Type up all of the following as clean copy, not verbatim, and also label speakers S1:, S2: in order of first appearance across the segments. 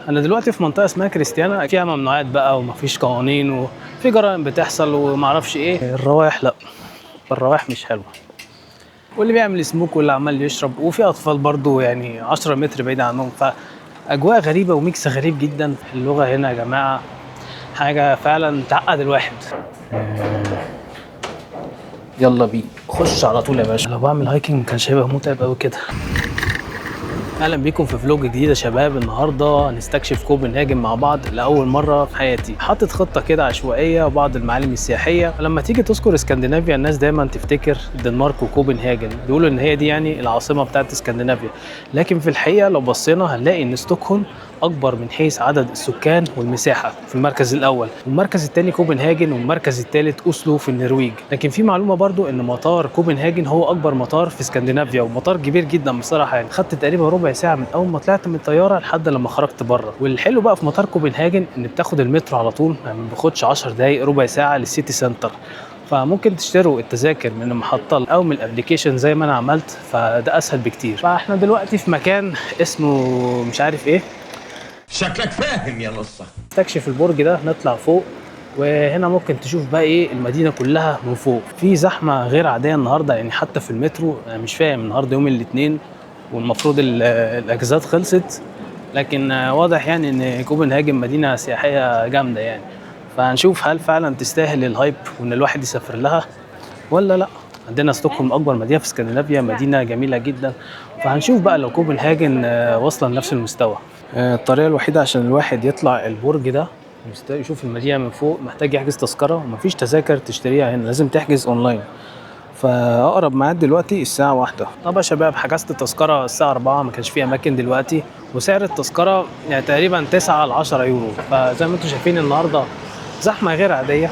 S1: انا دلوقتي في منطقه اسمها كريستيانا، فيها ممنوعات بقى ومفيش قوانين وفي جرائم بتحصل ومعرفش ايه. الروايح لا، الروايح مش حلوه، واللي بيعمل سموك واللي عمال يشرب، وفي اطفال برضو يعني 10 متر بعيد عنهم. فاجواء غريبه وميكس غريب جدا. اللغه هنا يا جماعه حاجه فعلا تعقد الواحد. يلا بينا خش على طول يا باشا. لو بعمل هايكنج كان هيبقى متعب قوي كده. اهلا بيكم في فلوج جديد يا شباب. النهارده هنستكشف كوبنهاجن مع بعض لاول مره في حياتي. حاطط خطه كده عشوائيه وبعض المعالم السياحيه. لما تيجي تذكر اسكندنافيا الناس دايما تفتكر الدنمارك وكوبنهاجن، بيقولوا ان هي دي يعني العاصمه بتاعت اسكندنافيا. لكن في الحقيقه لو بصينا هنلاقي ان ستوكهولم اكبر من حيث عدد السكان والمساحه في المركز الاول، والمركز الثاني كوبنهاجن، والمركز الثالث اوسلو في النرويج. لكن في معلومه برضو ان مطار كوبنهاجن هو اكبر مطار في اسكندنافيا، ومطار كبير جدا بصراحه. يعني خدت تقريبا ربع ساعه من اول ما طلعت من الطياره لحد لما خرجت بره. والحلو بقى في مطار كوبنهاجن ان بتاخد المترو على طول، يعني ما بياخدش 10 دقائق ربع ساعه للسيتي سنتر. فممكن تشتروا التذاكر من المحطه او من الابلكيشن زي ما انا عملت، فده اسهل بكتير. فاحنا دلوقتي في مكان اسمه مش عارف ايه.
S2: شكلك فاهم يا نصة.
S1: نستكشف البرج ده، نطلع فوق، وهنا ممكن تشوف بقى ايه المدينه كلها من فوق. في زحمه غير عاديه النهارده، يعني حتى في المترو انا مش فاهم. النهارده يوم الاثنين والمفروض الاجازات خلصت، لكن واضح يعني ان كوبنهاجن مدينه سياحيه جامده يعني. فهنشوف هل فعلا تستاهل الهايب وان الواحد يسافر لها ولا لا. عندنا ستوكهولم اكبر مدينه في اسكندنافيا، مدينه جميله جدا. فهنشوف بقى لو كوبنهاجن واصله لنفس المستوى. الطريقه الوحيده عشان الواحد يطلع البرج ده يشوف المدينه من فوق محتاج يحجز تذكره، ومفيش تذاكر تشتريها هنا، لازم تحجز اونلاين. فاقرب ميعاد دلوقتي الساعه 1. طب يا شباب حجزت التذكره الساعه 4، ما كانش في اماكن دلوقتي، وسعر التذكره يعني تقريبا 9 ل 10 يورو. فزي ما انتم شايفين النهارده زحمه غير عاديه.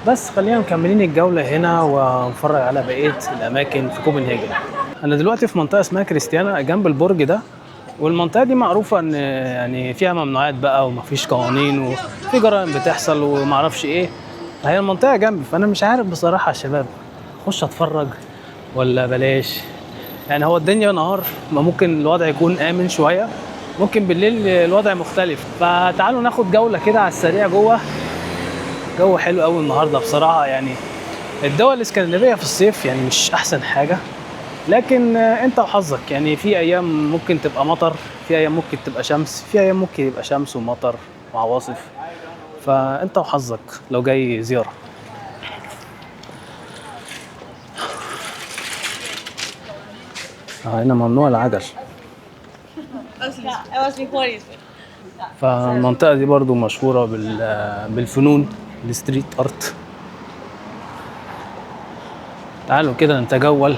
S1: بس خلينا مكملين الجوله هنا ونتفرج على بقيه الاماكن في كوبنهاجن. انا دلوقتي في منطقه اسمها كريستيانا جنب البرج ده، والمنطقه دي معروفه ان يعني فيها ممنوعات بقى ومفيش قوانين وفي جرائم بتحصل ومعرفش ايه. هي المنطقه جنبي، فانا مش عارف بصراحه يا شباب اخش اتفرج ولا بلاش. يعني هو الدنيا نهار ما ممكن الوضع يكون امن شويه، ممكن بالليل الوضع مختلف. فتعالوا ناخد جوله كده على السريع جوه. جو حلو قوي النهارده بصراحه. يعني الدول الاسكندنافيه في الصيف يعني مش احسن حاجه، لكن انت وحظك. يعني في ايام ممكن تبقى مطر، في ايام ممكن تبقى شمس، في ايام ممكن يبقى شمس ومطر وعواصف. فانت وحظك لو جاي زياره. هنا ممنوع العجل. فالمنطقه دي برضو مشهوره بالفنون، الستريت ارت. تعالوا كده نتجول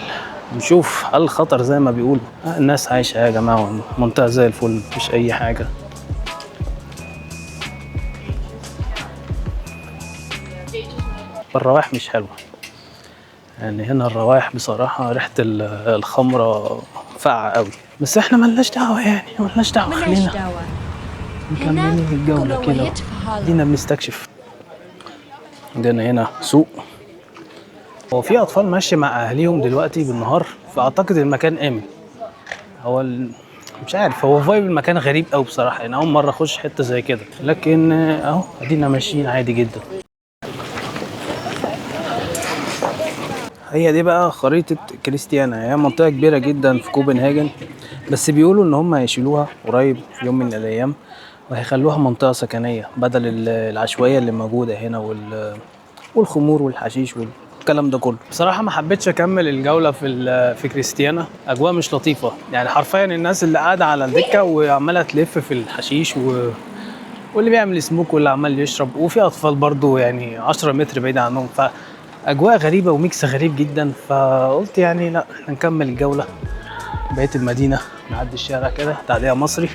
S1: نشوف هل خطر زي ما بيقولوا. الناس عايشه يا جماعه، منطقه زي الفل مفيش اي حاجه. الروائح مش حلوه، يعني هنا الروائح بصراحه ريحه الخمره فاقعه قوي. بس احنا ملناش دعوه، يعني ملناش دعوه. خلينا مكملين الجوله كده، دينا بنستكشف. عندنا هنا سوق، هو في اطفال ماشيه مع اهاليهم دلوقتي بالنهار، فاعتقد المكان امن. هو مش عارف، هو فايب المكان غريب قوي بصراحه. يعني اول مره اخش حته زي كده، لكن اهو ادينا ماشيين عادي جدا. هي دي بقى خريطه كريستيانا. هي منطقه كبيره جدا في كوبنهاجن، بس بيقولوا ان هم هيشيلوها قريب في يوم من الايام، وهيخلوها منطقه سكنيه بدل العشوائيه اللي موجوده هنا والخمور والحشيش والكلام ده كله. بصراحه ما حبيتش اكمل الجوله في كريستيانا. اجواء مش لطيفه، يعني حرفيا الناس اللي قاعده على الدكه وعماله تلف في الحشيش واللي بيعمل سموك واللي عمال يشرب، وفي اطفال برضو يعني 10 متر بعيد عنهم. فاجواء غريبه وميكس غريب جدا. فقلت يعني لا، احنا نكمل الجوله بقيه المدينه، نعدي الشارع كده تعديه مصري.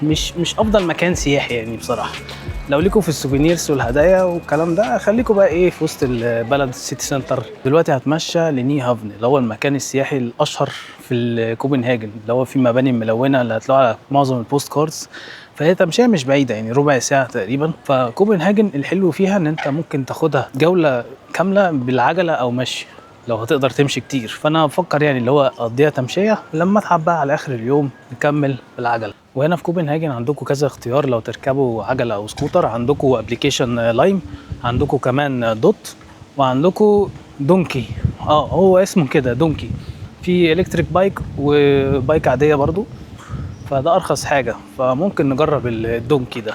S1: مش افضل مكان سياحي يعني بصراحه. لو ليكم في السوفينيرز والهدايا والكلام ده خليكم بقى ايه في وسط البلد، السيتي سنتر. دلوقتي هتمشى لني هافن اللي هو المكان السياحي الاشهر في كوبنهاجن، اللي هو فيه مباني ملونه اللي هتلاقوها على معظم البوست كاردز. فهي تمشيه مش بعيده، يعني ربع ساعه تقريبا. فكوبنهاجن الحلو فيها ان انت ممكن تاخدها جوله كامله بالعجله او مشي لو هتقدر تمشي كتير. فانا بفكر يعني اللي هو اقضيها تمشيه، لما اتعب بقى على اخر اليوم نكمل بالعجله. وهنا في كوبنهاجن عندكم كذا اختيار لو تركبوا عجله او سكوتر. عندكم ابلكيشن لايم، عندكم كمان دوت، وعندكم دونكي. هو اسمه كده دونكي. في الكتريك بايك وبايك عاديه برضو، فده ارخص حاجه، فممكن نجرب الدونكي ده.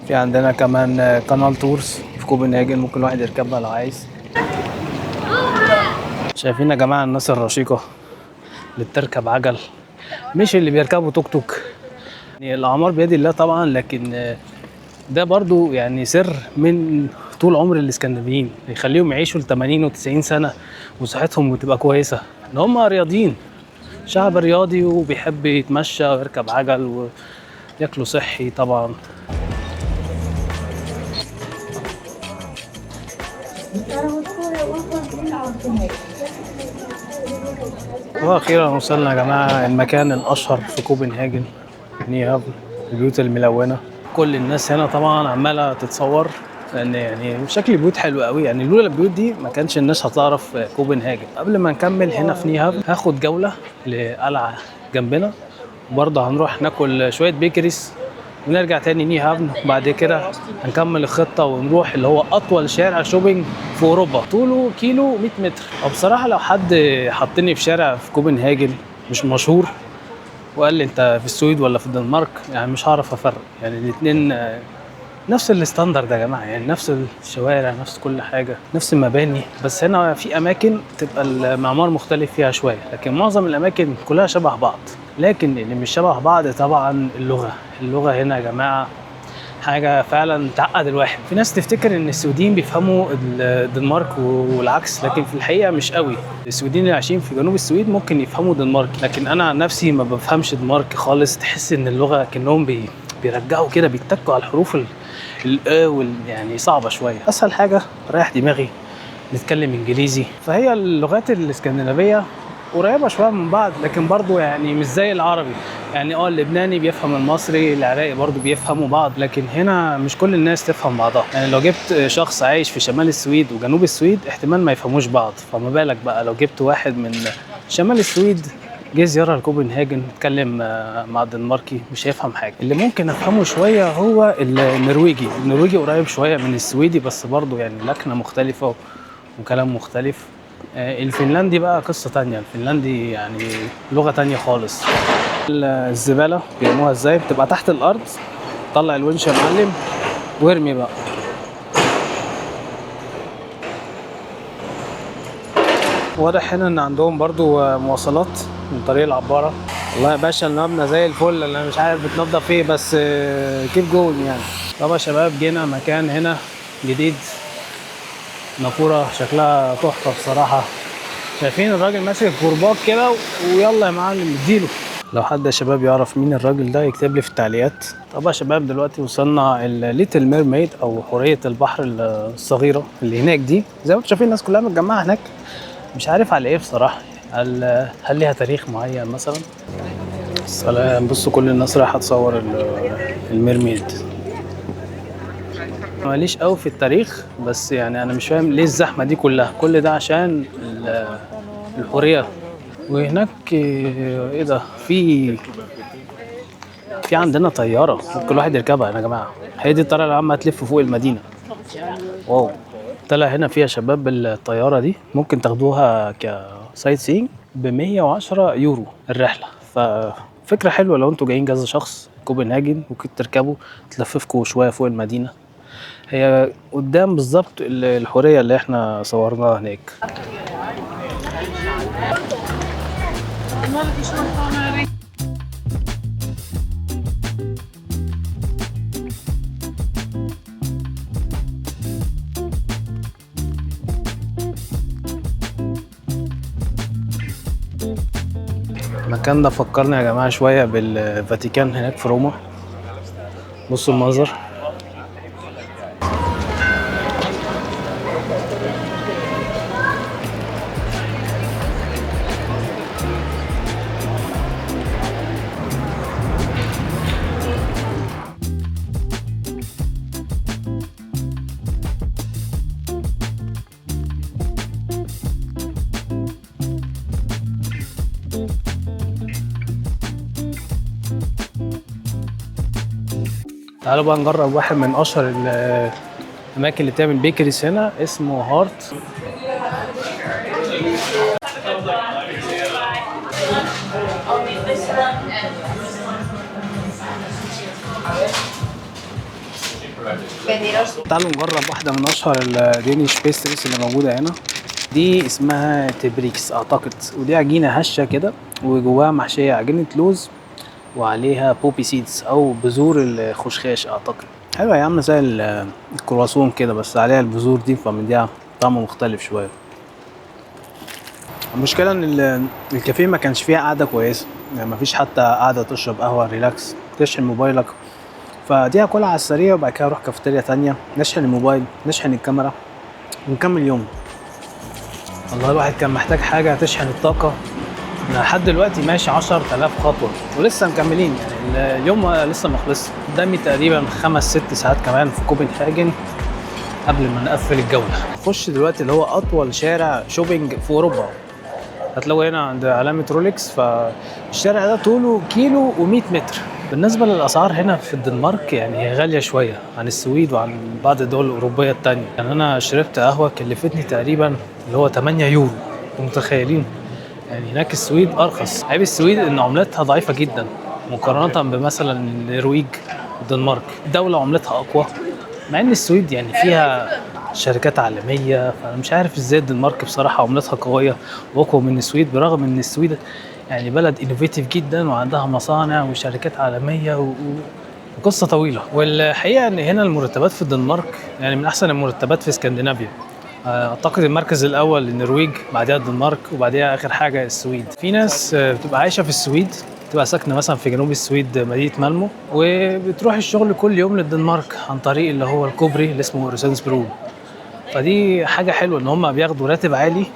S1: في عندنا كمان قناه تورز في كوبنهاجن، ممكن الواحد يركبها لو عايز. شايفين يا جماعه الناس الرشيقه اللي بتركب عجل، مش اللي بيركبوا توك توك. يعني الاعمار بيد الله طبعا، لكن ده برضو يعني سر من طول عمر الاسكندنافيين يخليهم يعيشوا ل 80 و90 سنه وصحتهم بتبقى كويسه، ان هم رياضيين، شعب رياضي وبيحب يتمشى ويركب عجل وياكلوا صحي طبعا. واخيرا وصلنا يا جماعه المكان الاشهر في كوبنهاجن، نيهافن، البيوت الملونه. كل الناس هنا طبعا عماله تتصور، لان يعني شكل البيوت حلو قوي. يعني لولا البيوت دي ما كانش الناس هتعرف كوبنهاجن. قبل ما نكمل هنا في نيهافن هاخد جوله لقلعه جنبنا، وبرضه هنروح ناكل شويه بيكريز ونرجع تاني نيهافن. وبعد كده هنكمل الخطه ونروح اللي هو اطول شارع شوبينج في اوروبا، طوله كيلو 100 متر. وبصراحه لو حد حطني في شارع في كوبنهاجن مش مشهور وقال لي انت في السويد ولا في الدنمارك، يعني مش هعرف افرق. يعني الاثنين نفس الستاندرد يا جماعه، يعني نفس الشوارع، نفس كل حاجه، نفس المباني. بس هنا في اماكن تبقى المعمار مختلف فيها شويه، لكن معظم الاماكن كلها شبه بعض. لكن اللي مش شبه بعض طبعا اللغه هنا يا جماعه حاجه فعلا تعقد الواحد. في ناس تفتكر ان السويديين بيفهموا الدنمارك والعكس، لكن في الحقيقه مش قوي. السويديين اللي عايشين في جنوب السويد ممكن يفهموا دنمارك، لكن انا عن نفسي ما بفهمش دنمارك خالص. تحس ان اللغه كانهم بيرجعوا كده، بيتكوا على الحروف يعني صعبه شويه. اسهل حاجه ريح دماغي نتكلم انجليزي. فهي اللغات الاسكندنافيه قريبه شويه من بعض، لكن برضو يعني مش زي العربي. يعني اللبناني بيفهم المصري، العراقي برضو بيفهموا بعض، لكن هنا مش كل الناس تفهم بعضها. يعني لو جبت شخص عايش في شمال السويد وجنوب السويد احتمال ما يفهموش بعض، فما بالك بقى لو جبت واحد من شمال السويد جه زياره لكوبنهاجن يتكلم مع الدنماركي مش هيفهم حاجه. اللي ممكن افهمه شويه هو النرويجي قريب شويه من السويدي، بس برضو يعني لكنه مختلفه وكلام مختلف. الفنلندي بقى قصة تانية. الفنلندي يعني لغة تانية خالص. الزبالة بيرموها ازاي؟ بتبقى تحت الأرض، طلع الونش يا معلم وارمي بقى. واضح هنا ان عندهم برضو مواصلات من طريق العبارة. والله يا باشا المبنى زي الفل، انا مش عارف بتنضف ايه بس كيف جون يعني. طبعا يا شباب جينا مكان هنا جديد، نافورة شكلها تحفة بصراحة. شايفين الراجل ماسك كرباج كده ويلا يا معلم اديله. لو حد يا شباب يعرف مين الراجل ده يكتب لي في التعليقات. طبعا يا شباب دلوقتي وصلنا الليتل ميرميد او حورية البحر الصغيرة اللي هناك دي. زي ما انتم شايفين الناس كلها متجمعة هناك، مش عارف على ايه بصراحة. هل ليها تاريخ معين مثلا؟ سلام، بصوا كل الناس رايحة تصور الميرميد. ماليش قوي في التاريخ، بس يعني انا مش فاهم ليه الزحمه دي كلها. كل ده عشان الحوريه. وهناك ايه ده؟ في عندنا طياره ممكن الواحد يركبها يا جماعه. هي دي الطياره اللي عم هتلف فوق المدينه. واو. طلع هنا فيها شباب الطياره دي ممكن تاخدوها كسايت سينج ب 110 يورو الرحله. ففكره حلوه لو انتوا جايين كذا شخص كوبنهاجن، ممكن تركبوا تلففكوا شويه فوق المدينه. هي قدام بالظبط الحورية اللي احنا صورناها هناك. المكان ده فكرنا يا جماعة شوية بالفاتيكان هناك في روما. بصوا المنظر. تعالوا بقى نجرب واحد من اشهر الاماكن اللي بتعمل بيكريز هنا، اسمه هارت. تعالوا نجرب واحده من اشهر الدينيش بيستريز اللي موجوده هنا. دي اسمها تبريكس اعتقد، ودي عجينه هشه كده وجواها محشيه عجينه لوز وعليها بوبي سيدز او بذور الخشخاش اعتقد. حلوه يا عم، زي الكرواسون كده بس عليها البذور دي، فمديها طعم مختلف شويه. المشكله ان الكافيه ما كانش فيها قعده كويسه، يعني ما فيش حتى قعده تشرب قهوه ريلاكس تشحن موبايلك. فدي هاكلها على السريع وبعد كده اروح كافيتيريا تانية نشحن الموبايل نشحن الكاميرا ونكمل يوم. والله الواحد كان محتاج حاجه تشحن الطاقه. انا لحد دلوقتي ماشي 10000 خطوه ولسه مكملين، يعني اليوم لسه ما خلصش. قدامي تقريبا 5-6 ساعات كمان في كوبنهاجن قبل ما نقفل الجوله. نخش دلوقتي اللي هو اطول شارع شوبينج في اوروبا. هتلاقوا هنا عند علامه رولكس، فالشارع ده طوله كيلو و100 متر. بالنسبه للاسعار هنا في الدنمارك يعني هي غاليه شويه عن السويد وعن بعض الدول الاوروبيه التانية. يعني انا شربت قهوه كلفتني تقريبا اللي هو 8 يورو. متخيلين؟ يعني هناك السويد ارخص. عيب السويد ان عملتها ضعيفه جدا مقارنه بمثلا النرويج والدنمارك، دوله عملتها اقوى. مع ان السويد يعني فيها شركات عالميه، فانا مش عارف ازاي الدنمارك بصراحه عملتها قويه واقوى من السويد، برغم ان السويد يعني بلد انوفيتيف جدا وعندها مصانع وشركات عالميه وقصه طويله. والحقيقه ان هنا المرتبات في الدنمارك يعني من احسن المرتبات في اسكندنافيا. اعتقد المركز الاول النرويج، بعدها الدنمارك، وبعدها اخر حاجه السويد. في ناس بتبقى عايشه في السويد، بتبقى ساكنه مثلا في جنوب السويد مدينه مالمو، وبتروح الشغل كل يوم للدنمارك عن طريق اللي هو الكوبري اللي اسمه أورسنسبرو. فدي حاجه حلوه ان هم بياخدوا راتب عالي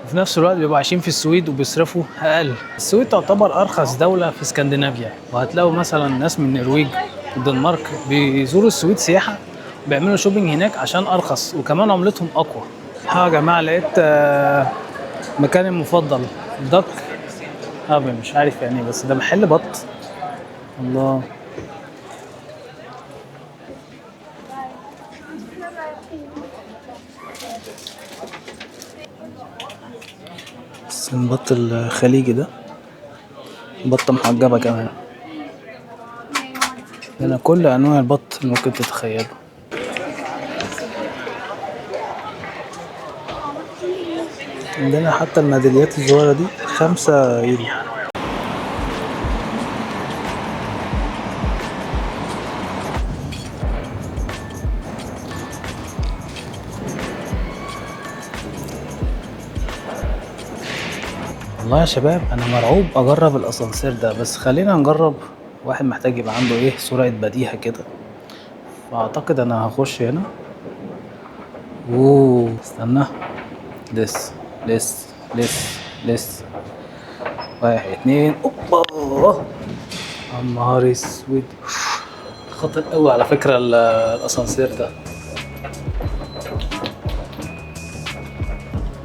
S1: وفي نفس الوقت بيبقوا عايشين في السويد وبيصرفوا اقل. السويد تعتبر ارخص دوله في اسكندنافيا، وهتلاقوا مثلا ناس من النرويج والدنمارك بيزوروا السويد سياحه وبيعملوا شوبينج هناك عشان ارخص وكمان عملتهم اقوى. يا جماعه لقيت مكاني المفضل دك هابن، مش عارف يعني بس ده محل بط. الله. بس البط الخليجي ده بطة محجبة كمان. هنا كل انواع البط اللي ممكن تتخيله. عندنا حتى الميداليات الصغيرة دي 5 يورو. والله يا شباب انا مرعوب اجرب الاسانسير ده، بس خلينا نجرب. واحد محتاج يبقى عنده ايه سرعة بديهة كده، فاعتقد انا هخش هنا. استنى. لس لس 1 2 اوبا. نهار اسود، خطر قوي على فكرة الاسانسير ده.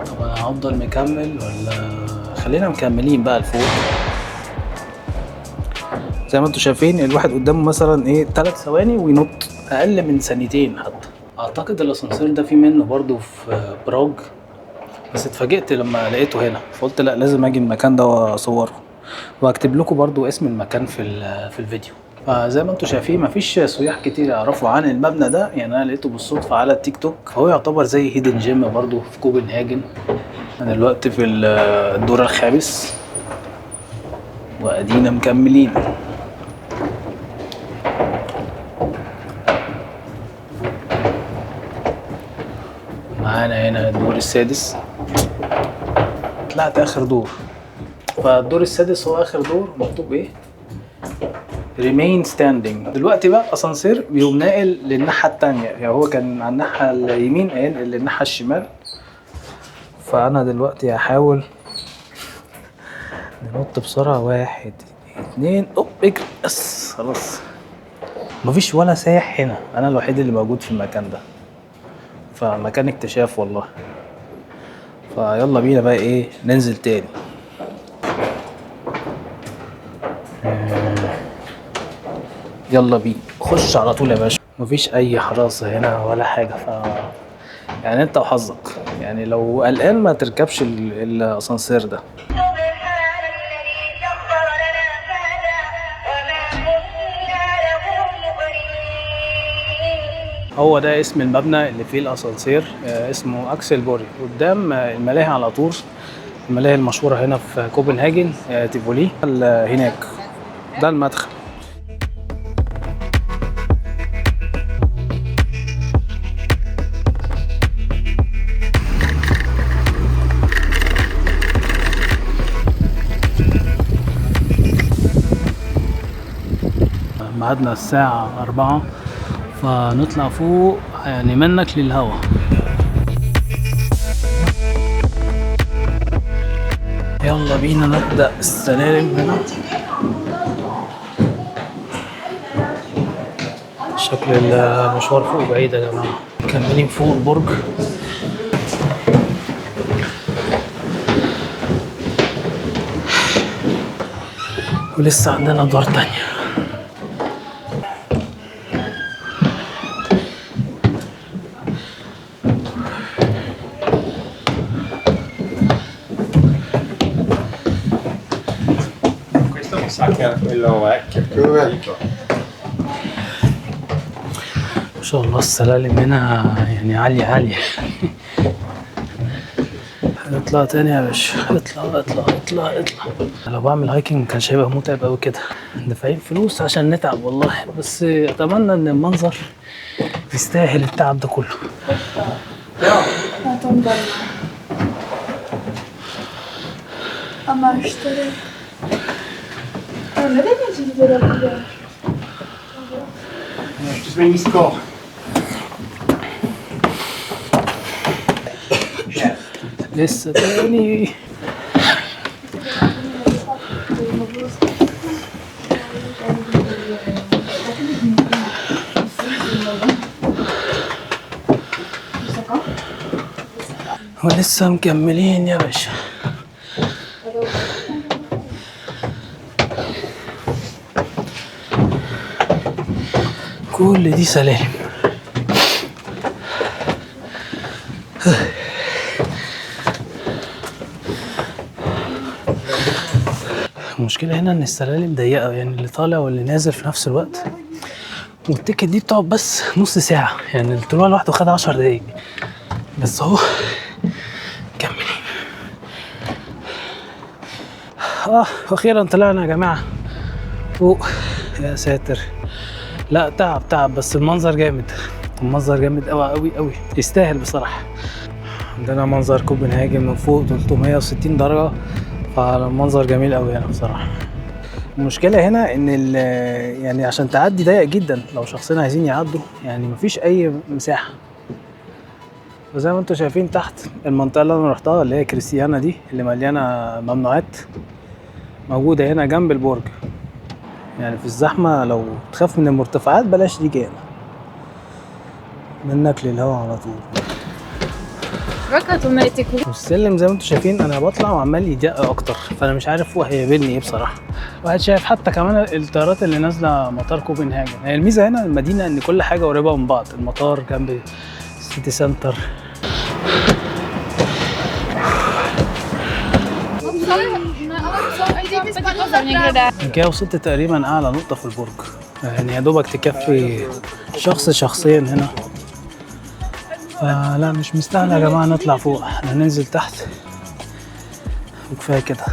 S1: طب انا هفضل مكمل ولا خلينا مكملين بقى لفوق؟ زي ما انتم شايفين الواحد قدامه مثلا ايه 3 ثواني وينط، اقل من ثانيتين حتى. اعتقد الاسانسير ده في منه برضو في براغ، بس اتفاجئت لما لقيته هنا فقلت لا لازم اجي المكان ده واصوره، وهكتب لكم برضو اسم المكان في الفيديو. فزي ما انتم شايفين مفيش سياح كتير يعرفوا عن المبنى ده، يعني انا لقيته بالصدفه على التيك توك. هو يعتبر زي هيدن جيم برضو في كوبنهاجن. انا دلوقتي في الدور الخامس وادينا مكملين. معانا هنا الدور السادس، طلعت اخر دور. فالدور السادس هو اخر دور، مكتوب ايه remain standing. دلوقتي بقى اسانسير بيقوم ناقل للناحيه التانية، يعني هو كان على الناحيه اليمين هينقل للناحيه الشمال. فانا دلوقتي هحاول ننط بسرعه 1 2 اجري بس خلاص. مفيش ولا سايح هنا، انا الوحيد اللي موجود في المكان ده، فمكان اكتشاف والله. فيلا بينا بقى ايه ننزل تاني. يلا بينا خش على طول يا باشا. مفيش اي حراسه هنا ولا حاجه، يعني انت وحظك. يعني لو قلقان ما تركبش الاسانسير ده.
S3: سبحان الذي سخر لنا هذا وما كنا له مقرنين.
S1: هو ده اسم المبنى اللي فيه الاسانسير، اسمه اكسل بوري، قدام الملاهي على طول. الملاهي المشهوره هنا في كوبنهاجن تيفولي هناك. ده المدخل. ميعادنا الساعة 4، فنطلع فوق يعني منك للهوا. يلا بينا نبدأ السلالم هنا. شكل المشوار فوق بعيد يا جماعة. مكملين فوق البرج. ولسه عندنا أدوار تانية. ما شاء الله السلالم هنا يعني عالية عالية. اطلع تاني يا باشا، اطلع اطلع اطلع اطلع. لو بعمل هايكنج كانش هيبقى متعب قوي كده. دافعين فلوس عشان نتعب والله، بس اتمنى ان المنظر يستاهل التعب ده كله.
S4: Ama اشتري أنا ليه نجي دلوقتي؟
S1: لسه تاني. ولسه مكملين يا باشا. كل دي سلالم. المشكلة هنا ان السلالم ضيقة، يعني اللي طالع واللي نازل في نفس الوقت. والتيكت دي بتقعد بس نص ساعة، يعني الطلوع لوحده خد 10 دقايق بس. اهو مكملين. اخيرا طلعنا يا جماعة فوق. يا ساتر، لا تعب تعب، بس المنظر جامد. المنظر جامد قوي قوي قوي، يستاهل بصراحة. عندنا منظر كوبنهاجن من فوق 360 درجة، فالمنظر جميل قوي هنا بصراحة. المشكلة هنا ان يعني عشان تعدي ضيق جدا، لو شخصين عايزين يعدوا يعني مفيش اي مساحة. وزي ما انتم شايفين تحت المنطقة اللي انا رحتها اللي هي كريستيانا دي، اللي مليانة ممنوعات، موجودة هنا جنب البرج. يعني في الزحمة لو تخاف من المرتفعات بلاش تيجي هنا، منك للهوا على طول. والسلم زي ما انتم شايفين انا بطلع وعمال يضيق اكتر، فانا مش عارف هو هيقابلني ايه بصراحه. واحد شايف حتى كمان الطيارات اللي نازله مطار كوبنهاجن. هي الميزه هنا المدينه ان كل حاجه قريبه من بعض، المطار جنب السيتي سنتر. كده وصلت تقريبا اعلى نقطه في البرج، يعني يا دوبك تكفي شخص شخصين هنا. لا مش مستاهل يا جماعه نطلع فوق، احنا ننزل تحت وكفايه كده.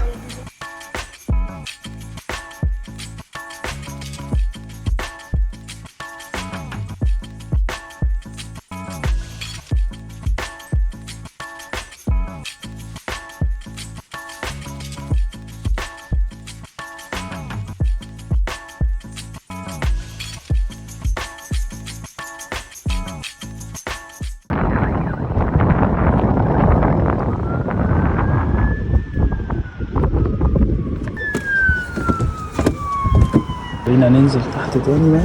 S1: خلينا ننزل تحت تاني بقى.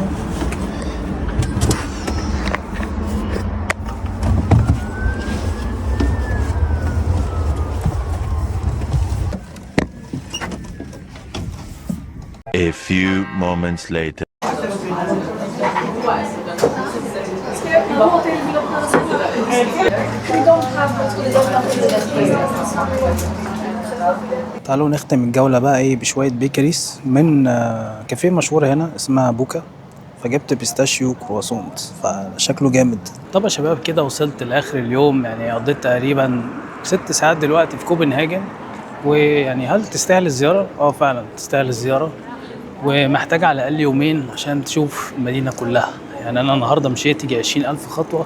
S5: A few moments later.
S1: تعالوا نختم الجولة بقى ايه بشوية بيكريز من كافيه مشهور هنا اسمها بوكا. فجبت بيستاشيو كرواسونت فشكله جامد. طب يا شباب كده وصلت لاخر اليوم، يعني قضيت تقريبا 6 ساعات دلوقتي في كوبنهاجن. ويعني هل تستاهل الزيارة؟ فعلا تستاهل الزيارة، ومحتاج على الاقل يومين عشان تشوف المدينة كلها. يعني انا النهاردة مشيت يجي 20,000 خطوة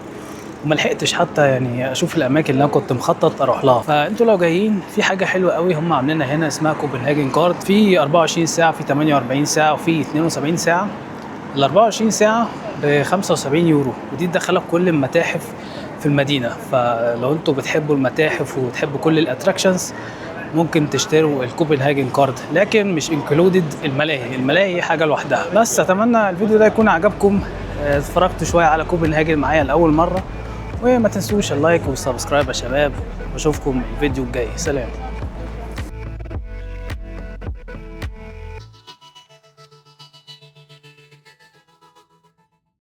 S1: وما لحقتش حتى يعني اشوف الاماكن اللي انا كنت مخطط اروح لها. فانتوا لو جايين في حاجه حلوه قوي هم عاملينها هنا اسمها كوبنهاجن كارد، في 24 ساعه، في 48 ساعه، وفي 72 ساعه. ال 24 ساعه ب 75 يورو، ودي تدخلك كل المتاحف في المدينه. فلو انتوا بتحبوا المتاحف وبتحبوا كل الاتراكشنز ممكن تشتروا الكوبنهاجن كارد، لكن مش انكلودد الملاهي حاجه لوحدها. بس اتمنى الفيديو ده يكون عجبكم. اتفرجت شويه على كوبنهاجن معايا لاول مره، وما تنسوش اللايك والسبسكرايب يا شباب، واشوفكم الفيديو الجاي. سلام.